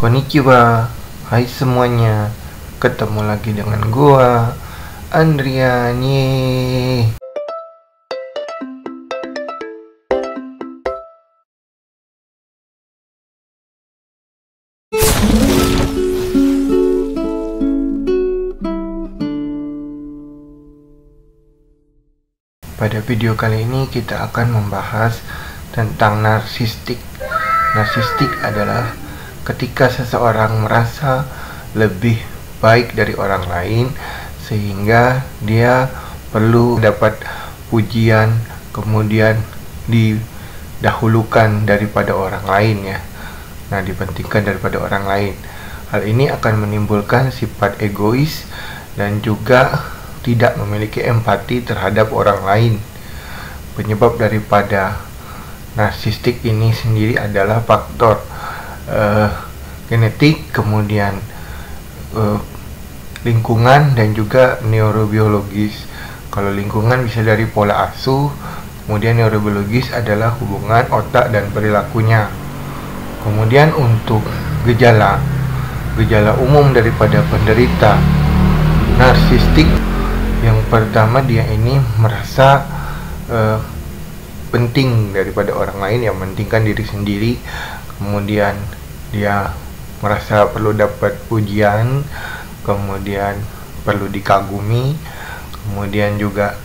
Konnichiwa, hai semuanya. Ketemu lagi dengan gua, Andrian. Yeay. Pada video kali ini kita akan membahas tentang narsistik. Narsistik adalah ketika seseorang merasa lebih baik dari orang lain sehingga dia perlu dapat pujian, kemudian didahulukan daripada orang lain ya. Nah, dipentingkan daripada orang lain. Hal ini akan menimbulkan sifat egois dan juga tidak memiliki empati terhadap orang lain. Penyebab daripada narsistik ini sendiri adalah faktor genetik, kemudian lingkungan dan juga neurobiologis. Kalau lingkungan bisa dari pola asuh, kemudian neurobiologis adalah hubungan otak dan perilakunya. Kemudian untuk gejala umum daripada penderita narsistik, yang pertama dia ini merasa penting daripada orang lain, yang mementingkan diri sendiri. Kemudian dia merasa perlu dapat pujian, kemudian perlu dikagumi, kemudian juga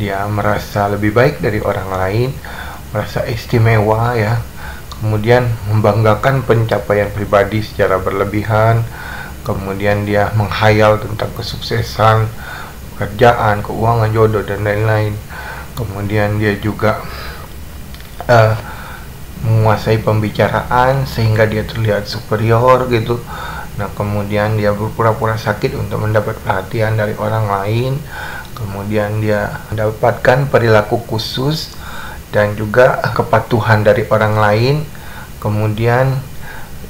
dia merasa lebih baik dari orang lain, merasa istimewa ya. Kemudian membanggakan pencapaian pribadi secara berlebihan, kemudian dia menghayal tentang kesuksesan, pekerjaan, keuangan, jodoh, dan lain-lain. Kemudian dia juga menguasai pembicaraan sehingga dia terlihat superior gitu. Nah, kemudian dia berpura-pura sakit untuk mendapat perhatian dari orang lain. Kemudian dia mendapatkan perilaku khusus dan juga kepatuhan dari orang lain. Kemudian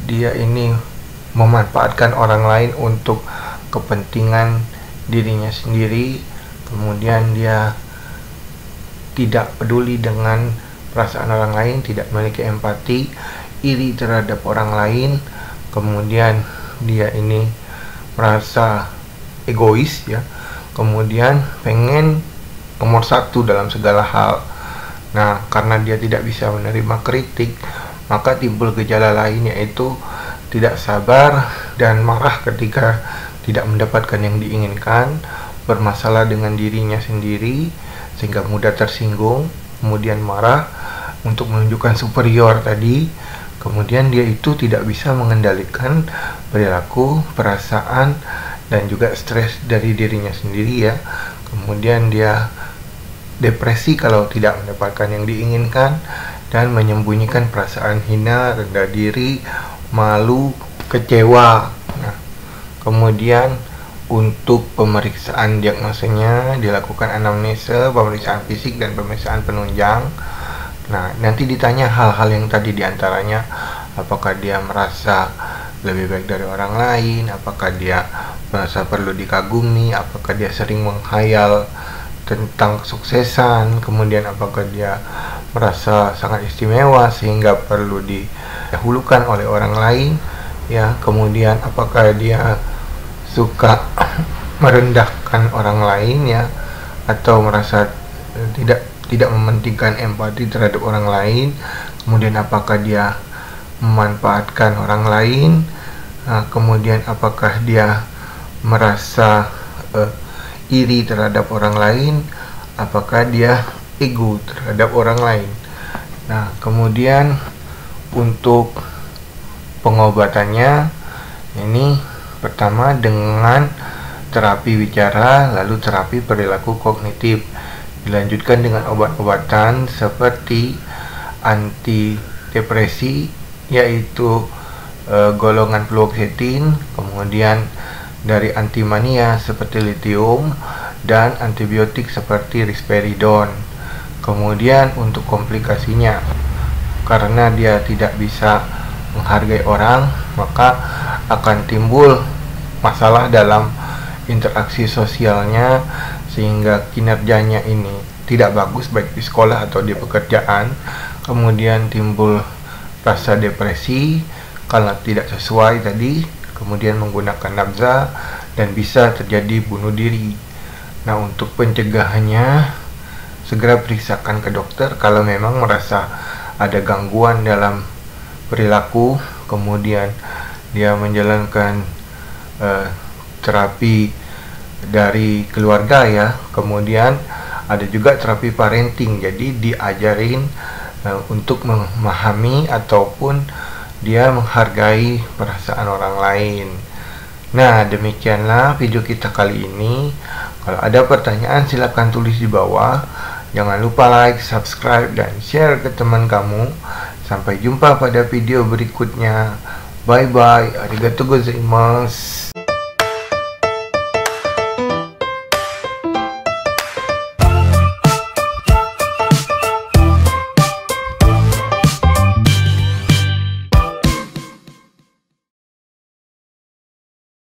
dia ini memanfaatkan orang lain untuk kepentingan dirinya sendiri. Kemudian dia tidak peduli dengan perasaan orang lain, tidak memiliki empati, iri terhadap orang lain. Kemudian dia ini merasa egois ya. Kemudian pengen nomor satu dalam segala hal. Nah, karena dia tidak bisa menerima kritik, maka timbul gejala lain, yaitu tidak sabar dan marah ketika tidak mendapatkan yang diinginkan, bermasalah dengan dirinya sendiri sehingga mudah tersinggung, kemudian marah untuk menunjukkan superior tadi. Kemudian dia itu tidak bisa mengendalikan perilaku, perasaan, dan juga stres dari dirinya sendiri ya. Kemudian dia depresi kalau tidak mendapatkan yang diinginkan, dan menyembunyikan perasaan hina, rendah diri, malu, kecewa. Nah, kemudian untuk pemeriksaan diagnosanya dilakukan anamnesa, pemeriksaan fisik, dan pemeriksaan penunjang. Nah, nanti ditanya hal-hal yang tadi diantaranya, apakah dia merasa lebih baik dari orang lain, apakah dia merasa perlu dikagumi, apakah dia sering menghayal tentang kesuksesan, kemudian apakah dia merasa sangat istimewa sehingga perlu didahulukan oleh orang lain ya. Kemudian apakah dia suka merendahkan orang lain ya, atau merasa tidak mementingkan empati terhadap orang lain. Kemudian apakah dia memanfaatkan orang lain. Nah, kemudian apakah dia merasa iri terhadap orang lain, apakah dia ego terhadap orang lain. Nah, kemudian untuk pengobatannya ini pertama dengan terapi bicara, lalu terapi perilaku kognitif, dilanjutkan dengan obat-obatan seperti antidepresi yaitu golongan fluoxetine, kemudian dari antimania seperti lithium, dan antibiotik seperti risperidon. Kemudian untuk komplikasinya, karena dia tidak bisa menghargai orang, maka akan timbul masalah dalam interaksi sosialnya sehingga kinerjanya ini tidak bagus baik di sekolah atau di pekerjaan. Kemudian timbul rasa depresi, Kalau tidak sesuai tadi, kemudian menggunakan nafza dan bisa terjadi bunuh diri. Nah, untuk pencegahannya, segera periksakan ke dokter kalau memang merasa ada gangguan dalam perilaku, kemudian dia menjalankan terapi dari keluarga ya. Kemudian ada juga terapi parenting, jadi diajarin untuk memahami ataupun dia menghargai perasaan orang lain. Nah, demikianlah video kita kali ini. Kalau ada pertanyaan silahkan tulis di bawah. Jangan lupa like, subscribe, dan share ke teman kamu. Sampai jumpa pada video berikutnya. Bye bye. Arigatou gozaimasu.